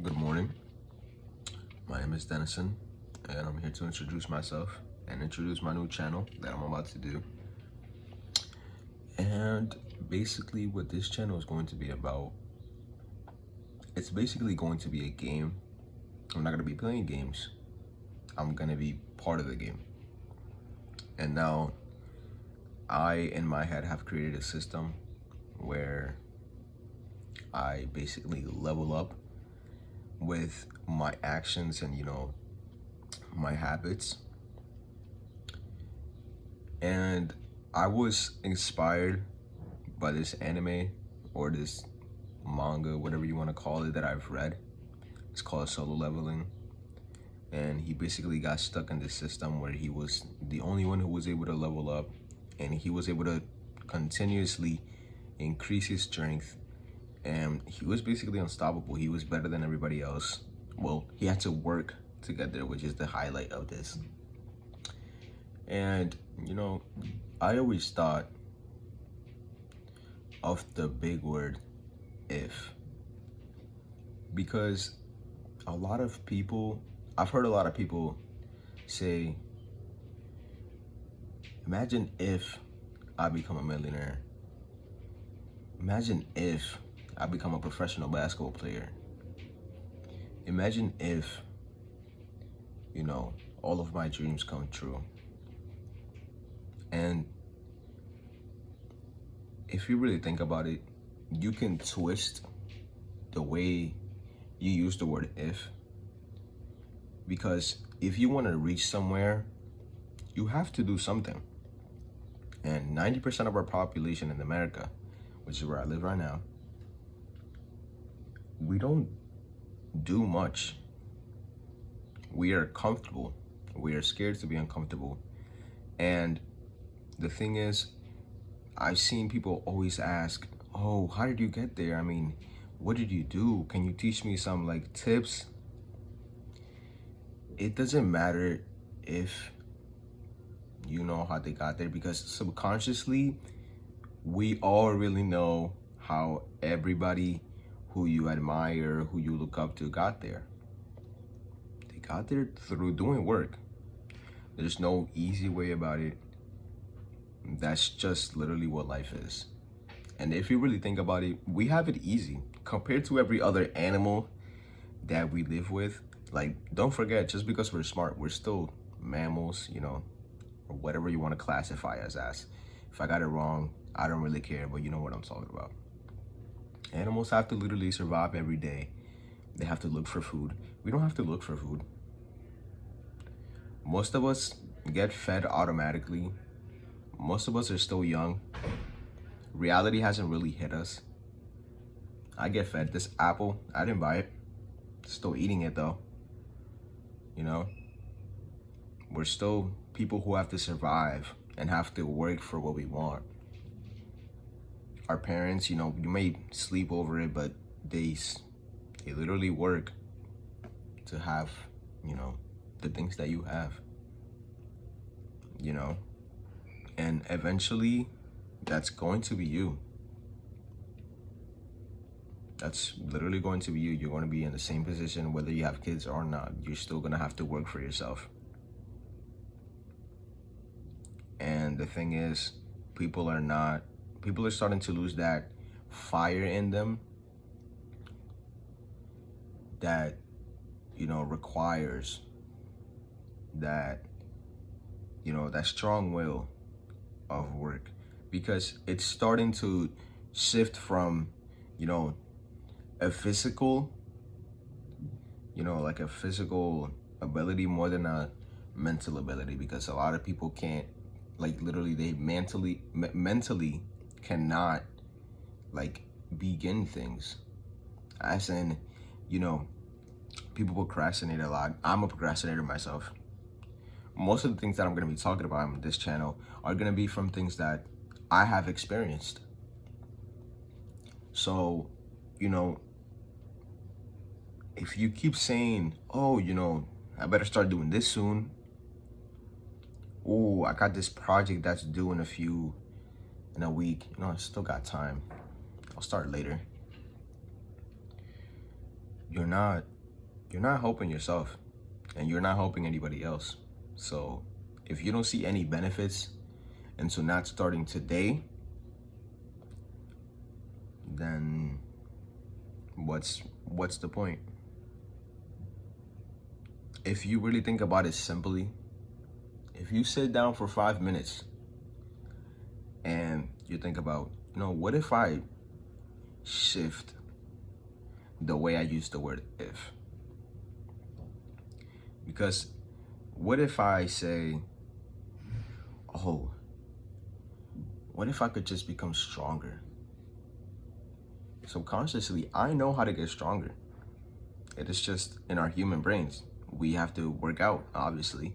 Good morning. My name is Dennison, and I'm here to introduce myself and introduce my new channel that I'm about to do. And basically, what this channel is going to be about, it's basically going to be a game. I'm not going to be playing games, I'm going to be part of the game. And now, I, in my head, have created a system where I basically level up with my actions and my habits. And I was inspired by this anime or this manga, whatever you want to call it, that I've read. It's called Solo Leveling. And he basically got stuck in this system where he was the only one who was able to level up, and he was able to continuously increase his strength, and he was basically unstoppable. He was better than everybody else. Well, he had to work to get there, which is the highlight of this. And I always thought of the big word if, because a lot of people, I've heard a lot of people say, imagine if I become a millionaire. Imagine if I become a professional basketball player. Imagine if, all of my dreams come true. And if you really think about it, you can twist the way you use the word if. Because if you want to reach somewhere, you have to do something. And 90% of our population in America, which is where I live right now, we don't do much. We are comfortable. We are scared to be uncomfortable. And the thing is, I've seen people always ask, oh, how did you get there? I mean, what did you do? Can you teach me some tips? It doesn't matter if you know how they got there, because subconsciously, we all really know how everybody who you admire, who you look up to, got there. They got there through doing work. There's no easy way about it. That's just literally what life is. And if you really think about it, we have it easy compared to every other animal that we live with. Don't forget, just because we're smart, we're still mammals, or whatever you want to classify us as. If I got it wrong, I don't really care, but you know what I'm talking about. Animals have to literally survive every day. They have to look for food. We don't have to look for food. Most of us get fed automatically. Most of us are still young. Reality hasn't really hit us. I get fed this apple. I didn't buy it. Still eating it though. We're still people who have to survive and have to work for what we want. Our parents, you may sleep over it, but they literally work to have, the things that you have, and eventually that's going to be you. That's literally going to be you. You're going to be in the same position whether you have kids or not. You're still going to have to work for yourself. And the thing is, people are starting to lose that fire in them that, requires that, that strong will of work, because it's starting to shift from, a physical, a physical ability more than a mental ability, because a lot of people can't, literally, they mentally cannot, begin things. As in, people procrastinate a lot. I'm a procrastinator myself. Most of the things that I'm going to be talking about on this channel are going to be from things that I have experienced. So, if you keep saying, oh, I better start doing this soon. Oh, I got this project that's due in a week. I still got time. I'll start later. You're not you're not helping yourself and you're not helping anybody else. So if you don't see any benefits into not starting today, then what's the point? If you really think about it simply, if you sit down for 5 minutes and you think about, what if I shift the way I use the word if? Because what if I say, oh, what if I could just become stronger? Subconsciously, I know how to get stronger. It is just in our human brains. We have to work out, obviously,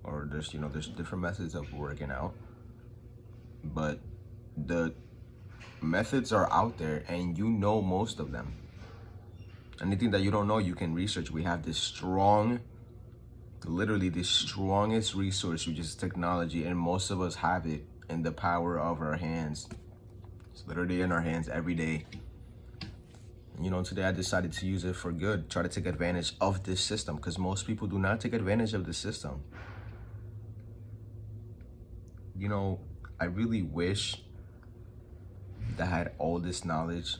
or there's different methods of working out, but the methods are out there and you know most of them. Anything that you don't know, you can research. We have this strong, literally the strongest resource, which is technology, and most of us have it in the power of our hands. It's literally in our hands every day. Today I decided to use it for good, try to take advantage of this system, because most people do not take advantage of the system. I really wish that I had all this knowledge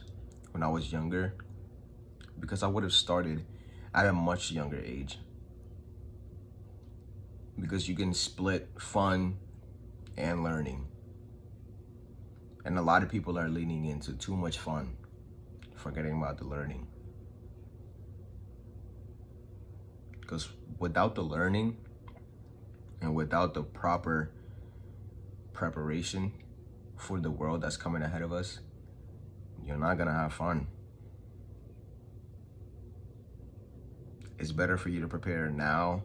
when I was younger, because I would have started at a much younger age. Because you can split fun and learning. And a lot of people are leaning into too much fun, forgetting about the learning. Because without the learning and without the proper preparation for the world that's coming ahead of us, you're not gonna have fun. It's better for you to prepare now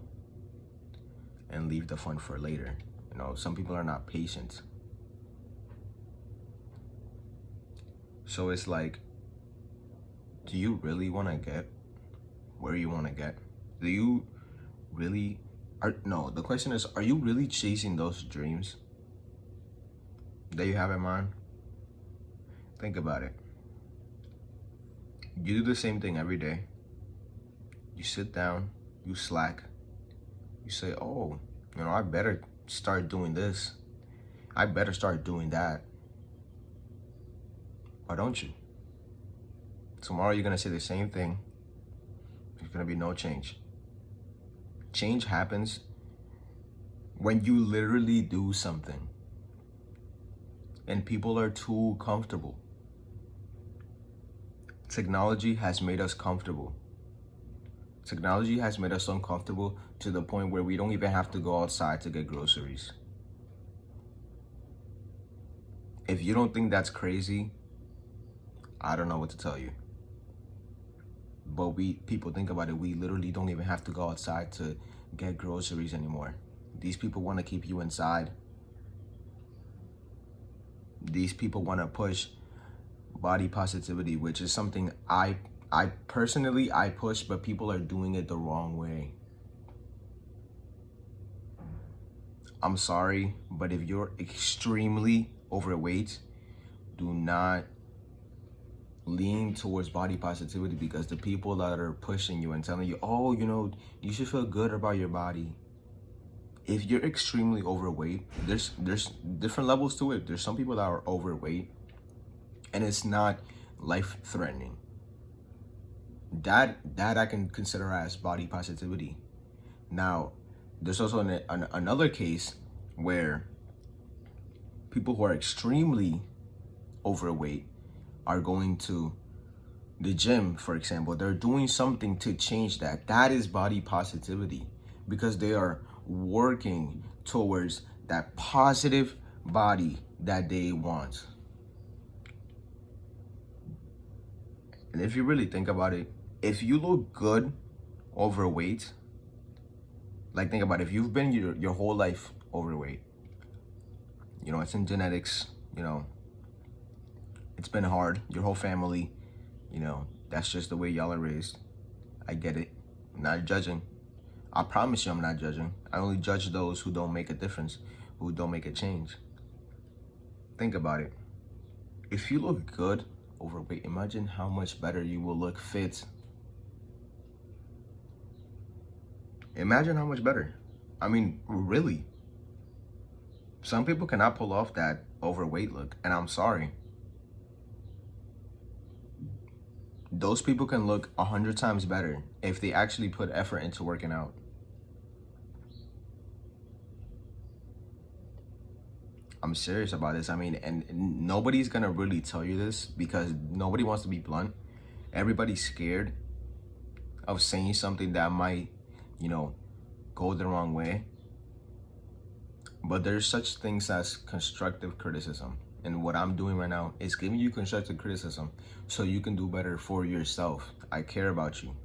and leave the fun for later. Some people are not patient. So it's like, do you really want to get where you want to get? Do you really the question is, are you really chasing those dreams that you have in mind? Think about it. You do the same thing every day. You sit down, you slack, you say, oh, I better start doing this. I better start doing that. Why don't you? Tomorrow you're gonna say the same thing. There's gonna be no change. Change happens when you literally do something. And people are too comfortable. Technology has made us comfortable. Technology has made us uncomfortable to the point where we don't even have to go outside to get groceries. If you don't think that's crazy, I don't know what to tell you. But people think about it, we literally don't even have to go outside to get groceries anymore. These people want to keep you inside. These people want to push body positivity, which is something I personally push, but people are doing it the wrong way. I'm sorry, but if you're extremely overweight, do not lean towards body positivity, because the people that are pushing you and telling you, oh, you should feel good about your body. If you're extremely overweight, there's different levels to it. There's some people that are overweight and it's not life-threatening. That I can consider as body positivity. Now, there's also another case where people who are extremely overweight are going to the gym, for example. They're doing something to change that. That is body positivity, because they are working towards that positive body that they want. And if you really think about it, if you look good overweight, like think about it, if you've been your whole life overweight, it's in genetics, it's been hard, your whole family, that's just the way y'all are raised. I get it. I'm not judging. I promise you I'm not judging. I only judge those who don't make a difference, who don't make a change. Think about it. If you look good overweight, imagine how much better you will look fit. Imagine how much better. I mean, really. Some people cannot pull off that overweight look, and I'm sorry. Those people can look 100 times better if they actually put effort into working out. I'm serious about this. I mean, and nobody's gonna really tell you this because nobody wants to be blunt. Everybody's scared of saying something that might, go the wrong way. But there's such things as constructive criticism. And what I'm doing right now is giving you constructive criticism so you can do better for yourself. I care about you.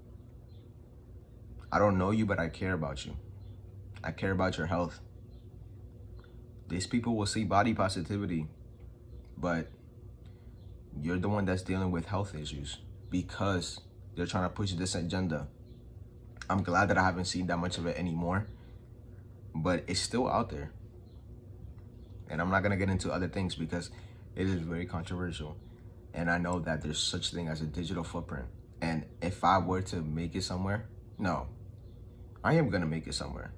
I don't know you, but I care about you. I care about your health. These people will see body positivity, but you're the one that's dealing with health issues because they're trying to push this agenda. I'm glad that I haven't seen that much of it anymore, but it's still out there. And I'm not gonna get into other things because it is very controversial. And I know that there's such thing as a digital footprint. And if I were to make it somewhere, no, I am gonna make it somewhere.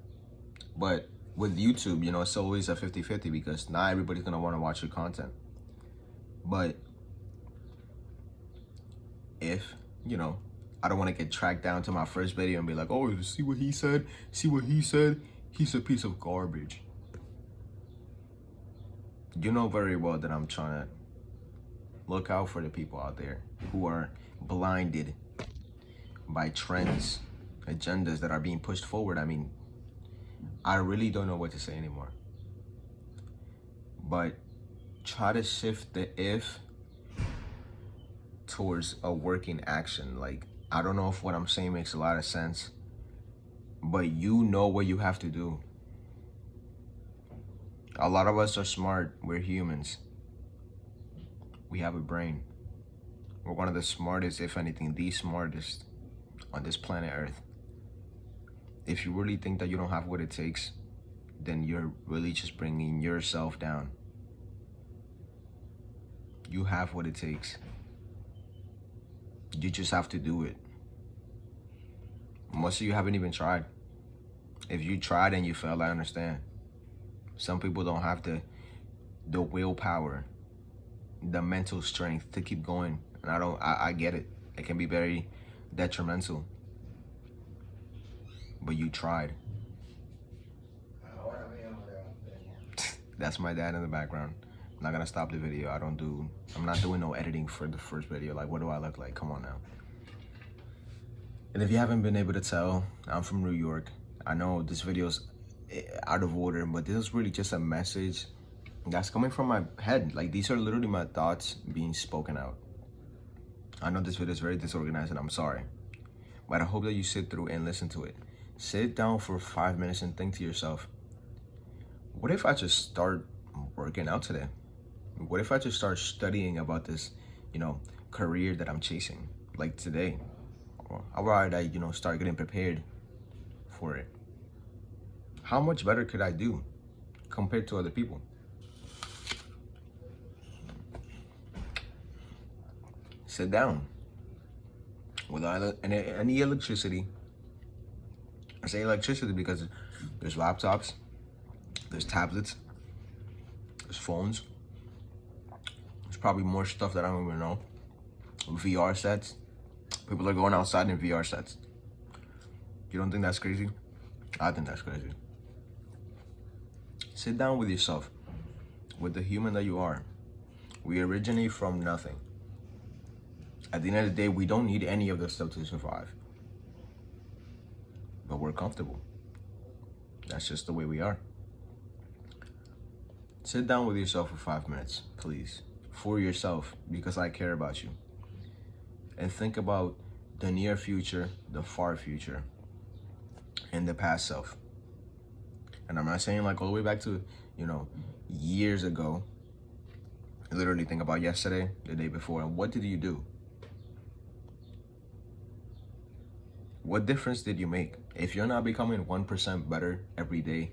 But with YouTube, it's always a 50-50 because not everybody's gonna wanna watch your content. But if, I don't wanna get tracked down to my first video and be like, oh, see what he said? See what he said? He's a piece of garbage. You know very well that I'm trying to look out for the people out there who are blinded by trends, agendas that are being pushed forward. I mean, I really don't know what to say anymore. But try to shift the if towards a working action. Like, I don't know if what I'm saying makes a lot of sense, but you know what you have to do. A lot of us are smart. We're humans. We have a brain. We're one of the smartest, if anything, the smartest on this planet Earth. If you really think that you don't have what it takes, then you're really just bringing yourself down. You have what it takes. You just have to do it. Most of you haven't even tried. If you tried and you failed, I understand. Some people don't have the willpower, the mental strength to keep going. And I get it. It can be very detrimental. But you tried. That's my dad in the background. I'm not gonna stop the video. I'm not doing no editing for the first video. Like, what do I look like? Come on now. And if you haven't been able to tell, I'm from New York. I know this video's out of order, but this is really just a message that's coming from my head. Like, these are literally my thoughts being spoken out. I know this video is very disorganized and I'm sorry, but I hope that you sit through and listen to it. Sit down for 5 minutes and think to yourself, what if I just start working out today? What if I just start studying about this, career that I'm chasing, like today? Or how about I, start getting prepared for it? How much better could I do compared to other people? Sit down without any electricity. I say electricity because there's laptops, there's tablets, there's phones. There's probably more stuff that I don't even know. VR sets. People are going outside in VR sets. You don't think that's crazy? I think that's crazy. Sit down with yourself, with the human that you are. We originate from nothing. At the end of the day, we don't need any of this stuff to survive. But we're comfortable. That's just the way we are. Sit down with yourself for 5 minutes, please. For yourself, because I care about you. And think about the near future, the far future, and the past self. And I'm not saying like all the way back to, years ago. Literally think about yesterday, the day before, and what did you do? What difference did you make? If you're not becoming 1% better every day,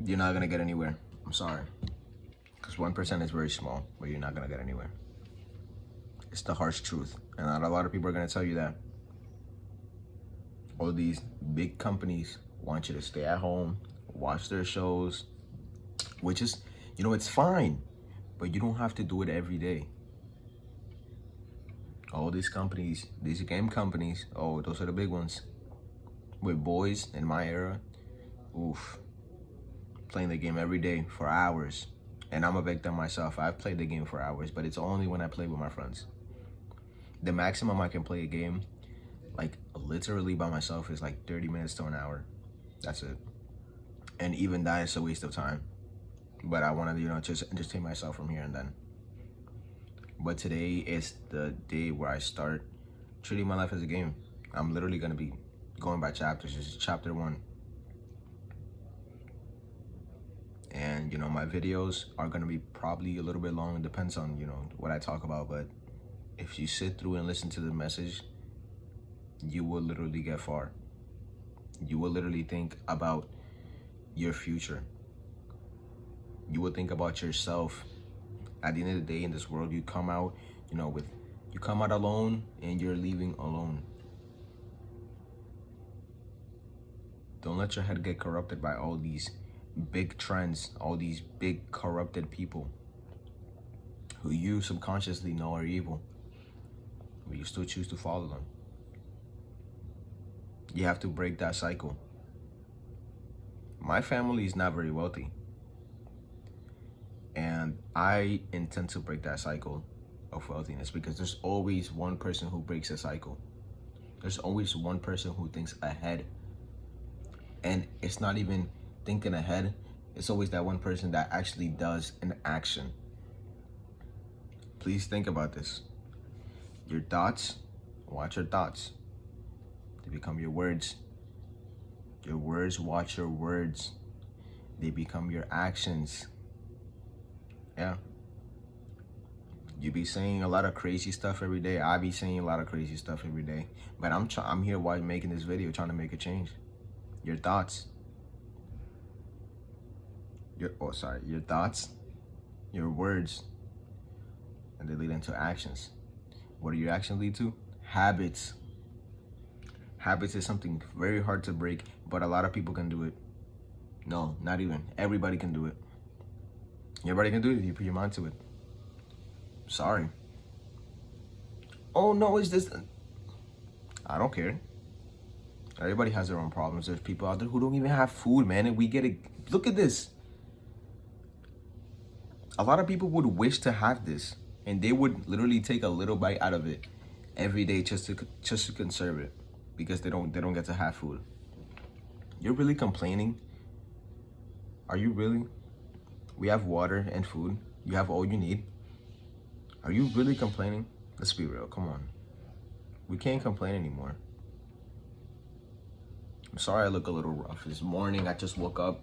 you're not gonna get anywhere. I'm sorry. Because 1% is very small, but you're not gonna get anywhere. It's the harsh truth. And not a lot of people are gonna tell you that. all these big companies want you to stay at home, watch their shows, which is, it's fine, but you don't have to do it every day. All these companies, these game companies, oh, those are the big ones. With boys in my era, oof, playing the game every day for hours. And I'm a victim myself. I've played the game for hours, but it's only when I play with my friends. The maximum I can play a game, like literally by myself, is like 30 minutes to an hour. That's it. And even that is a waste of time. But I want to, just entertain myself from here and then. But today is the day where I start treating my life as a game. I'm literally going to be going by chapters. This is chapter 1. And, my videos are going to be probably a little bit long. It depends on, what I talk about. But if you sit through and listen to the message, you will literally get far. You will literally think about your future. You will think about yourself. At the end of the day, in this world, you come out, you come out alone and you're leaving alone. Don't let your head get corrupted by all these big trends, all these big corrupted people who you subconsciously know are evil, but you still choose to follow them. You have to break that cycle. My family is not very wealthy, and I intend to break that cycle of wealthiness, because there's always one person who breaks a cycle. There's always one person who thinks ahead, and it's not even thinking ahead. It's always that one person that actually does an action. Please think about this. Your thoughts, watch your thoughts. They become your words. Your words, watch your words. They become your actions. Yeah. You be saying a lot of crazy stuff every day. I be saying a lot of crazy stuff every day. But I'm here while making this video, trying to make a change. Your thoughts. Your thoughts, your words, and they lead into actions. What do your actions lead to? Habits. Habits is something very hard to break, but a lot of people can do it. No, not even. Everybody can do it. Everybody can do it if you put your mind to it. Sorry. Oh no, is this? I don't care. Everybody has their own problems. There's people out there who don't even have food, man, and we get it. Look at this. A lot of people would wish to have this, and they would literally take a little bite out of it every day just to conserve it, because they don't get to have food. You're really complaining? Are you really? We have water and food. You have all you need. Are you really complaining? Let's be real. Come on. We can't complain anymore. I'm sorry I look a little rough. This morning I just woke up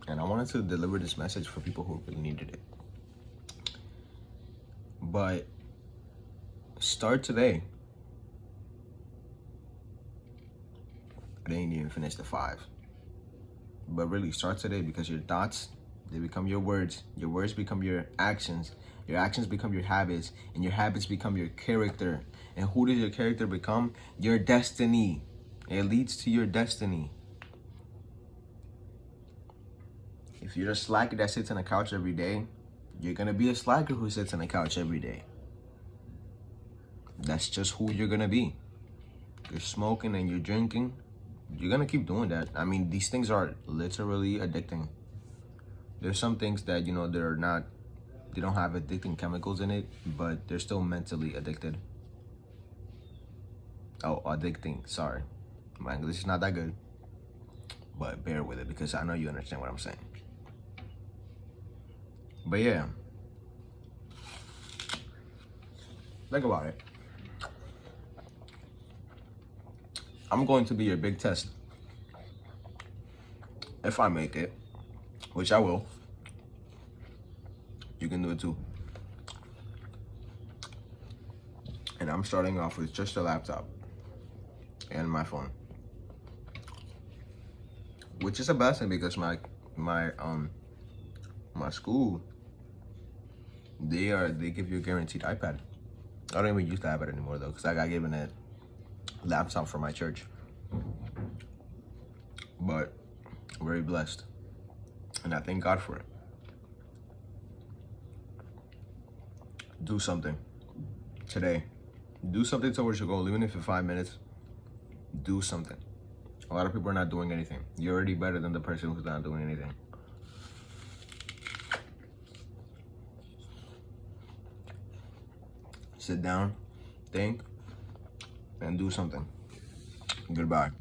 and I wanted to deliver this message for people who really needed it. But start today. I didn't even finish the 5. But really, start today, because your thoughts, they become your words become your actions become your habits, and your habits become your character. And who does your character become? Your destiny. It leads to your destiny. If you're a slacker that sits on a couch every day, you're gonna be a slacker who sits on a couch every day. That's just who you're gonna be. You're smoking and you're drinking, you're gonna keep doing that. I mean, these things are literally addicting. There's some things that, they don't have addicting chemicals in it, but they're still mentally addicted. Oh, addicting, sorry. My English is not that good, but bear with it, because I know you understand what I'm saying. But yeah, think about it. I'm going to be your big test. If I make it, which I will, you can do it too. And I'm starting off with just a laptop and my phone, which is a blessing, because my school, they give you a guaranteed iPad. I don't even use the iPad anymore though, because I got given a laptop from my church. but very blessed. And I thank God for it. Do something today. Do something towards your goal, even if it's 5 minutes. Do something. A lot of people are not doing anything. You're already better than the person who's not doing anything. Sit down, think, and do something. Goodbye.